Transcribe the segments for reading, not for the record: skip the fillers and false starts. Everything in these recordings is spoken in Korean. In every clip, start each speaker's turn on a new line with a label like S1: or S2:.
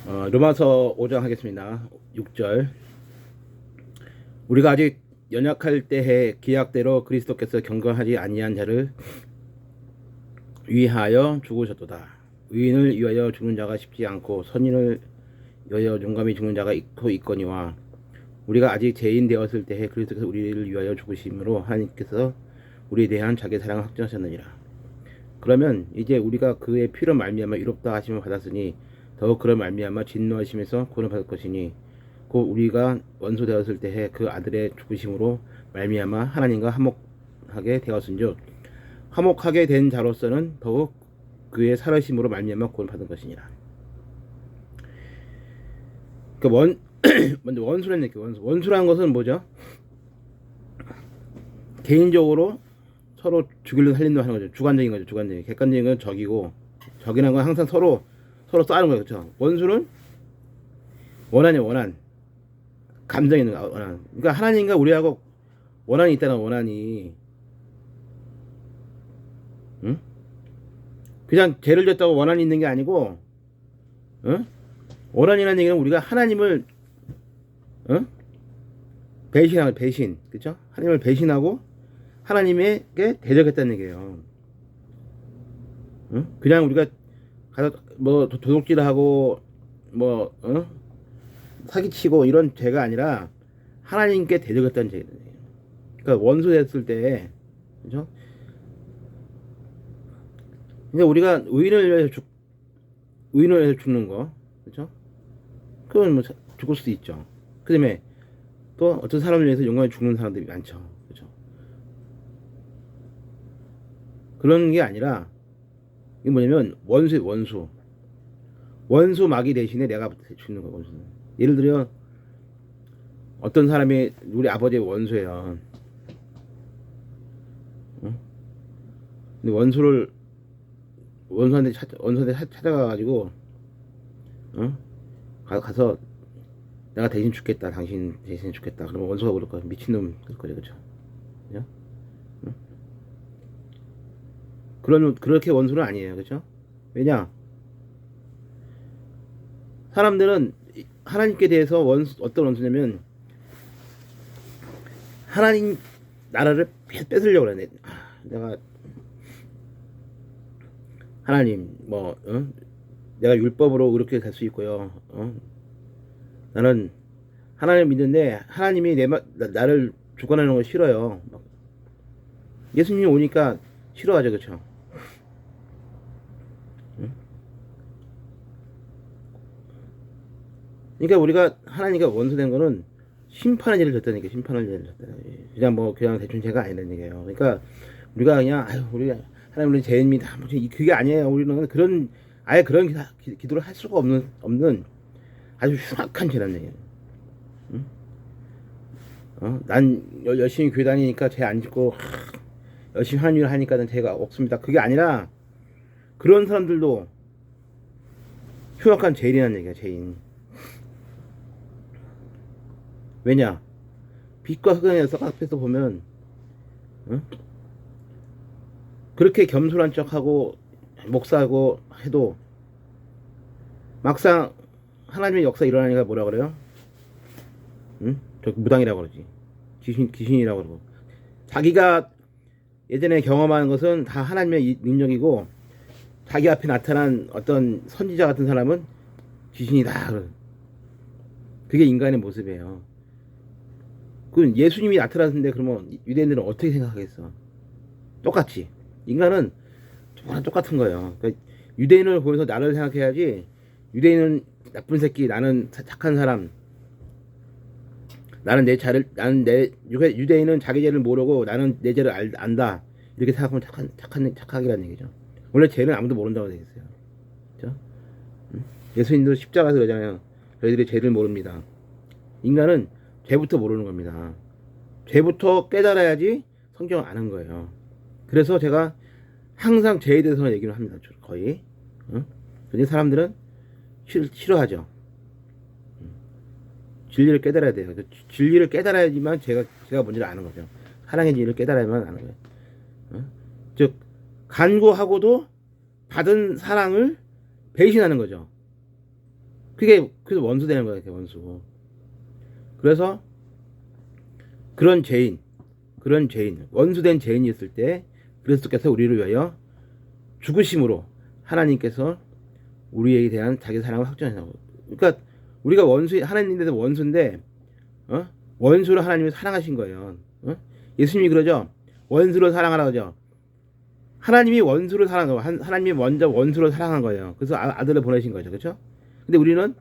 S1: 로마서 5장 하겠습니다. 6절. 우리가 아직 연약할 때에 기약대로 그리스도께서 경건하지 아니한 자를 위하여 죽으셨도다. 의인을 위하여 죽는 자가 쉽지 않고 선인을 위하여 용감히 죽는 자가 있거니와 우리가 아직 죄인 되었을 때에 그리스도께서 우리를 위하여 죽으심으로 하나님께서 우리에 대한 자기의 사랑을 확증하셨느니라. 그러면 이제 우리가 그의 피로 말미암아 의롭다 하심을 받았으니 더욱 그런 말미암아 진노하심에서 구원을 받을 것이니 곧 우리가 원수 되었을 때에 그 아들의 죽으심으로 말미암아 하나님과 화목하게 되었은즉 화목하게 된 자로서는 더욱 그의 살으심으로 말미암아 구원을 받은 것이니라. 먼저 원수라는 얘기. 원수라는 것은 뭐죠? 개인적으로 서로 죽이려 살린다 하는 거죠. 주관적인 거죠. 주관적인. 객관적인 건 적이고, 적이라는 건 항상 서로 싸우는 거예요. 그렇죠? 원수는 원한이에요. 원한. 감정이 있는 원한. 그러니까 하나님과 우리하고 원한이 있다는 원한이, 응? 그냥 죄를 졌다고 원한이 있는 게 아니고, 응? 원한이라는 얘기는 우리가 하나님을, 응? 배신하고, 배신. 그렇죠? 하나님을 배신하고 하나님에게 대적했다는 얘기예요. 응? 그냥 우리가 가서 뭐 도둑질을 하고 뭐 사기치고 이런 죄가 아니라 하나님께 대적했다는 죄예요. 그러니까 원수 됐을 때, 그죠? 근데 우리가 의인을 위해서 죽는 거, 그죠? 그건 뭐 죽을 수도 있죠. 그다음에 또 어떤 사람을 위해서 용감히 죽는 사람들이 많죠, 그죠? 그런 게 아니라 이게 뭐냐면 원수 마귀 대신에 내가 죽는 거야. 원수는. 예를 들어 어떤 사람이 우리 아버지의 원수예요. 응? 근데 원수한테 찾아가가지고, 응? 가서 내가 대신 죽겠다. 당신 대신 죽겠다. 그러면 원수가 그럴 거야. 미친놈 그럴 거죠, 그렇죠? 그죠? 응? 그렇게 원수는 아니에요, 그렇죠? 왜냐? 사람들은 하나님께 대해서 어떤 원수냐면 하나님 나라를 뺏으려고 그러네. 내가 하나님 내가 율법으로 그렇게 될 수 있고요. 나는 하나님 믿는데 하나님이 나를 주관하는 걸 싫어요. 예수님이 오니까 싫어하죠, 그렇죠? 그러니까 우리가 하나님과 원수된 거는 심판의 죄를 졌다는 얘기예요. 심판의 죄를 졌다. 그냥 대충 죄가 아니라는 얘기예요. 그러니까 우리가 그냥 우리 하나님 우리 죄입니다. 그게 아니에요. 우리는 아예 그런 기도를 할 수가 없는 아주 흉악한 죄라는 얘기예요. 응? 난 열심히 교회 다니니까 죄 안 짓고 열심히 하는 일을 하니까 는 죄가 없습니다. 그게 아니라 그런 사람들도 흉악한 죄인이라는 얘기야. 죄인. 왜냐? 빛과 흑암의 석 앞에서 보면, 응? 그렇게 겸손한 척하고 목사하고 해도 막상 하나님의 역사 일어나니까 뭐라 그래요? 응? 저 무당이라고 그러지. 귀신이라고 그러고. 자기가 예전에 경험한 것은 다 하나님의 능력이고 자기 앞에 나타난 어떤 선지자 같은 사람은 귀신이다. 그게 인간의 모습이에요. 그 예수님이 나타났는데 그러면 유대인들은 어떻게 생각하겠어? 똑같이. 인간은 똑같은 거예요. 그러니까 유대인을 보면서 나를 생각해야지. 유대인은 나쁜 새끼, 나는 착한 사람. 유대인은 자기 죄를 모르고 나는 내 죄를 안다. 이렇게 생각하면 착하기라는 얘기죠. 원래 죄는 아무도 모른다고 되어 있어요. 그렇죠? 예수님도 십자가에서 그러잖아요. 저희들이 죄를 모릅니다. 인간은 죄부터 모르는 겁니다. 죄부터 깨달아야지 성경을 아는 거예요. 그래서 제가 항상 죄에 대해서 얘기를 합니다. 거의. 근데 사람들은 싫어하죠. 진리를 깨달아야 돼요. 진리를 깨달아야지만 제가 뭔지를 아는 거죠. 사랑의 진리를 깨달아야만 아는 거예요. 즉 간구하고도 받은 사랑을 배신하는 거죠. 그게 그래서 원수 되는 거예요, 원수. 그래서 그런 죄인, 원수된 죄인이 있을 때 그리스도께서 우리를 위하여 죽으심으로 하나님께서 우리에 대한 자기 사랑을 확정하시고, 그러니까 우리가 하나님에 대해서 원수인데, 원수로 하나님이 사랑하신 거예요. 예수님이 그러죠. 원수로 사랑하라 그러죠. 하나님이 원수를 사랑한 거예요. 하나님이 먼저 원수를 사랑한 거예요. 그래서 아들을 보내신 거죠, 그렇죠? 근데 우리는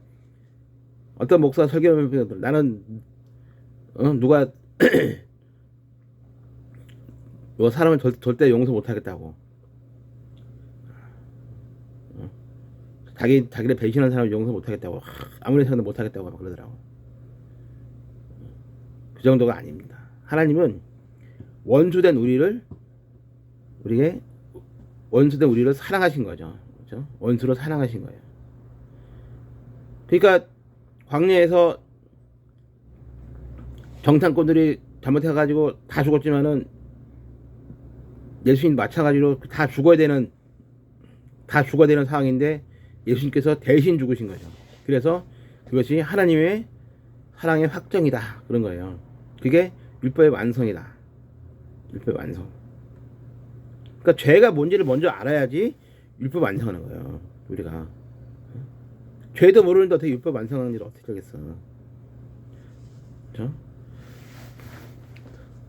S1: 어떤 목사 설교하면 나는 누가 사람을 절대 용서 못하겠다고, 자기를 배신한 사람을 용서 못하겠다고, 아무리 생각도 못하겠다고 막 그러더라고. 그 정도가 아닙니다. 하나님은 원수된 우리를 사랑하신 거죠. 그렇죠? 원수로 사랑하신 거예요. 그러니까 광야에서 정탐꾼들이 잘못해가지고 다 죽었지만은 예수님 마찬가지로 다 죽어야 되는 상황인데 예수님께서 대신 죽으신 거죠. 그래서 그것이 하나님의 사랑의 확정이다, 그런 거예요. 그게 율법의 완성이다. 율법의 완성. 그러니까 죄가 뭔지를 먼저 알아야지 율법 완성하는 거예요. 우리가 죄도 모르는데 어떻게 율법 완성하는 일을 어떻게 하겠어. 그렇죠?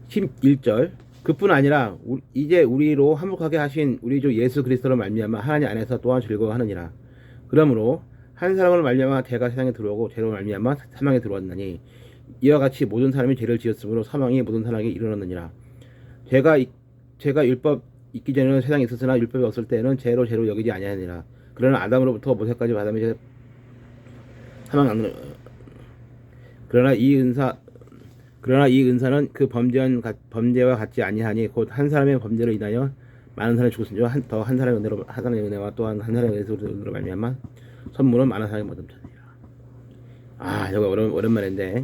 S1: 11절 그뿐 아니라 이제 우리로 화목하게 하신 우리 주 예수 그리스도로 말미암아 하나님 안에서 또한 즐거워하느니라. 그러므로 한 사람으로 말미암아 죄가 세상에 들어오고 죄로 말미암아 사망에 들어왔나니 이와 같이 모든 사람이 죄를 지었으므로 사망이 모든 사람에게 이르렀느니라. 죄가 율법 있기 전에는 세상에 있었으나 율법이 없을 때에는 죄로 여기지 아니하니라. 그러나 아담으로부터 모세까지 아담이 사망 그러나 이 은사는 그 범죄와 같지 아니하니 곧 한 사람의 범죄로 인하여 많은 사람이 죽었으니 더 한 사람의 은혜와 또한 한 사람의 은혜로 말미암아 선물은 많은 사람이 얻음자니라. 이거 오랜만인데,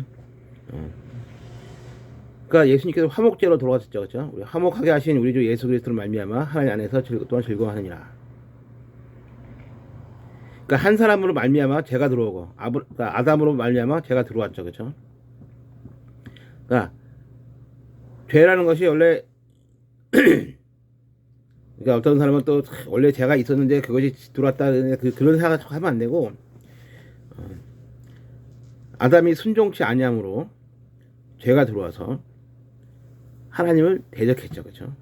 S1: 그러니까 예수님께서 화목제로 돌아가셨죠, 그렇죠? 우리 화목하게 하신 우리 주 예수 그리스도로 말미암아 하나님 안에서 또한 즐거워하느니라. 그러니까 한 사람으로 말미암아 죄가 들어오고, 그러니까 아담으로 말미암아 죄가 들어왔죠, 그렇죠? 그러니까 죄라는 것이 원래 그러니까 어떤 사람은 또 원래 죄가 있었는데 그것이 들어왔다, 그런 생각을 하면 안 되고, 아담이 순종치 아니함으로 죄가 들어와서 하나님을 대적했죠, 그렇죠?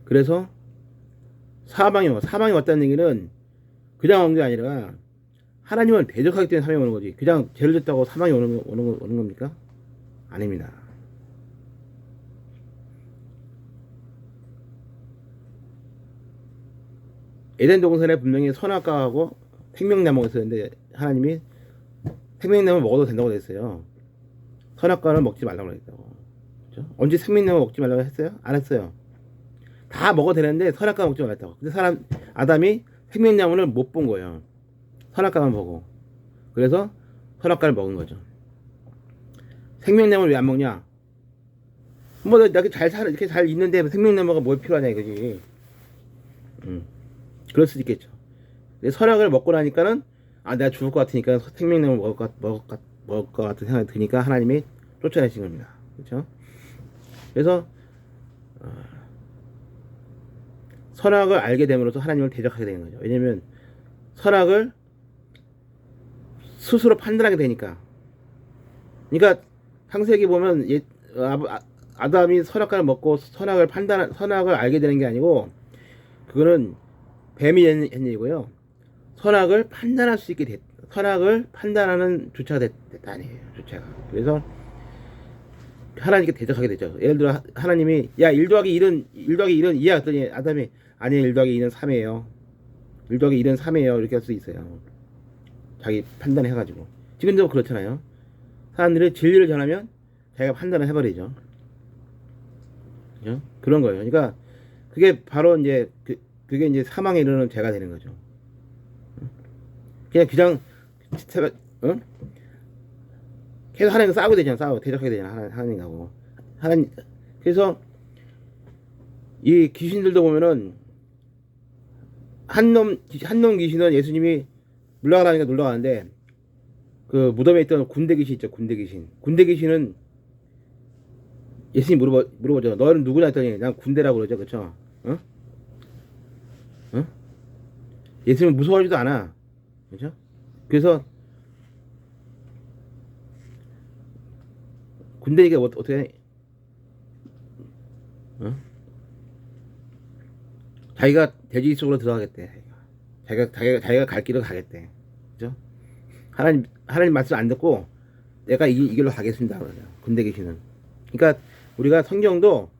S1: 그래서 사망이 왔다는 얘기는 그냥 온 게 아니라 하나님을 대적하기 때문에 사망이 오는 거지. 그냥 죄를 졌다고 사망이 오는 겁니까? 아닙니다. 에덴 동산에 분명히 선악과하고 생명나무가 있었는데 하나님이 생명나무 먹어도 된다고 했어요. 선악과는 먹지 말라고 했다고. 그렇죠? 언제 생명나무 먹지 말라고 했어요? 안 했어요. 다 먹어도 되는데 선악과 먹지 말라고. 근데 아담이 생명나무를 못 본 거예요. 선악과만 보고. 그래서 선악과를 먹은 거죠. 생명나무를 왜 안 먹냐? 뭐 이렇게 이렇게 잘 있는데 생명나무가 뭐 필요하냐 이거지. 그럴 수도 있겠죠. 근데 선악을 먹고 나니까는 내가 죽을 것 같으니까 생명나무 먹을 것 같은 생각이 드니까 하나님이 쫓아내신 겁니다. 그렇죠? 그래서 선악을 알게 됨으로써 하나님을 대적하게 되는 거죠. 왜냐면 선악을 스스로 판단하게 되니까. 그러니까 창세기 보면 아담이 선악과를 먹고 선악을 알게 되는 게 아니고, 그거는 뱀이 한 얘기고요. 선악을 판단할 수 있게 선악을 판단하는 주체가 됐다 아니에요. 주체가. 그래서 하나님께 대적하게 되죠. 예를 들어 하나님이 1 더하기 1은 2야 했더니 아담이 아니에요, 1 더하기 2는 3이에요. 1 더하기 2는 3이에요. 이렇게 할 수 있어요. 자기 판단해가지고. 지금도 그렇잖아요. 사람들이 진리를 전하면 자기가 판단을 해버리죠. 그죠? 그런 거예요. 그러니까 그게 바로 이제 그게 이제 사망에 이르는 죄가 되는 거죠. 그냥 계속 하나님과 싸우게 되잖아. 대적하게 되잖아. 하나님하고. 그래서 이 귀신들도 보면은 한 놈 귀신은 예수님이 물러가라니까 놀러가는데 그 무덤에 있던 군대 귀신 있죠. 군대 귀신. 군대 귀신은 예수님 물어보죠. 너는 누구냐 했더니 난 군대라고 그러죠. 그쵸? 어? 어? 예수님은 무서워하지도 않아. 그죠? 그래서 군대 얘기가 어떻게 해? 어? 자기가 돼지 속으로 들어가겠대. 자기가 갈 길을 가겠대. 그죠? 하나님 말씀 안 듣고 내가 이 길로 가겠습니다. 그러죠. 군대 계시는. 그러니까 우리가 성경도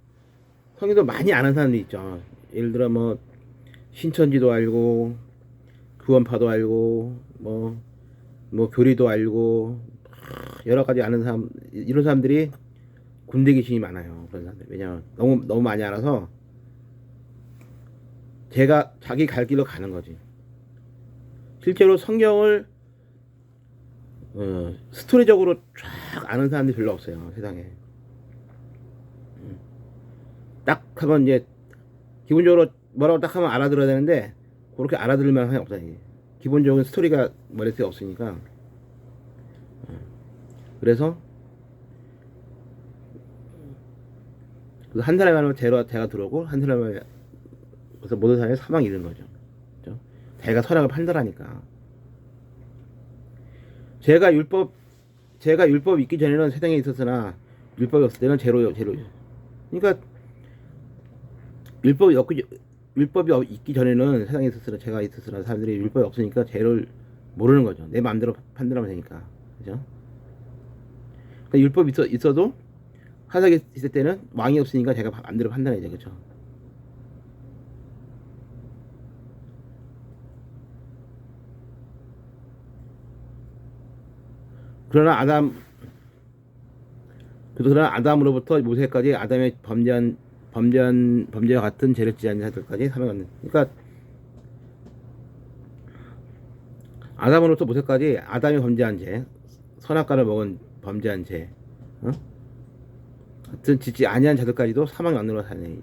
S1: 많이 아는 사람들이 있죠. 예를 들어 뭐 신천지도 알고 구원파도 알고 뭐 교리도 알고 여러 가지 아는 사람, 이런 사람들이 군대 귀신이 많아요. 그런 사람들. 왜냐면 너무 많이 알아서 자기 갈 길로 가는 거지. 실제로 성경을 스토리적으로 쫙 아는 사람들이 별로 없어요. 세상에. 딱 하면 이제 기본적으로 뭐라고 딱 하면 알아들어야 되는데 그렇게 알아들을 만한 사람이 없어요. 기본적인 스토리가 머릿속에 없으니까. 그래서 한 사람이 하면 대가 들어오고 한 사람이 그래서 모든 사람이 사망이 이른 거죠. 그렇죠? 자기가 선악을 판단하니까. 제가 율법 있기 전에는 세상에 있었으나 율법이 없을 때는 제로요. 그러니까 율법이 있기 전에는 세상에 있었으나 제가 있었으나 사람들이 율법이 없으니까 제를 모르는 거죠. 내 마음대로 판단하면 되니까. 그죠? 그러니까 율법이 있어도 하석에 있을 때는 왕이 없으니까 제가 마음대로 판단해야죠. 그렇죠? 그러나 아담으로부터 모세까지 아담의 범죄와 같은 죄를 지지 않는 자들까지 사망하는. 그러니까 아담으로부터 모세까지 아담이 범죄한 죄, 선악과를 먹은 범죄한 죄, 같은 짓지 아니한 자들까지도 사망의 왕노로 사네.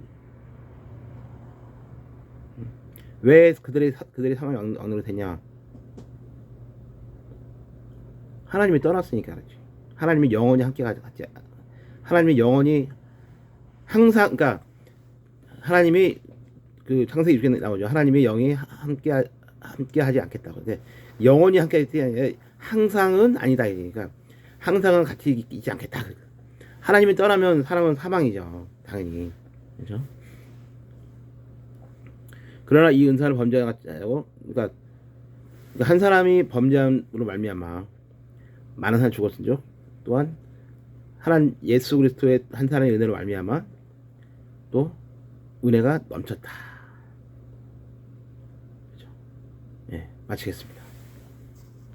S1: 왜 그들이 사망의 왕노로 되냐? 하나님이 떠났으니까 그렇지. 하나님이 영원히 함께 같이. 하나님이 영원히 항상, 그러니까 하나님이 그 창세기 6장에 나오죠. 하나님이 영이 함께 하지 않겠다고. 근데 영원히 함께 하지 않냐? 항상은 아니다. 그러니까 항상은 같이 있지 않겠다. 하나님이 떠나면 사람은 사망이죠. 당연히. 그렇죠? 그러나 이 은사를 범죄하고, 그러니까 한 사람이 범죄함으로 말미암아 많은 사람이 죽었죠. 또한 하나님 예수 그리스도의 한 사람의 은혜로 말미암아 또 은혜가 넘쳤다. 그렇죠? 예, 마치겠습니다.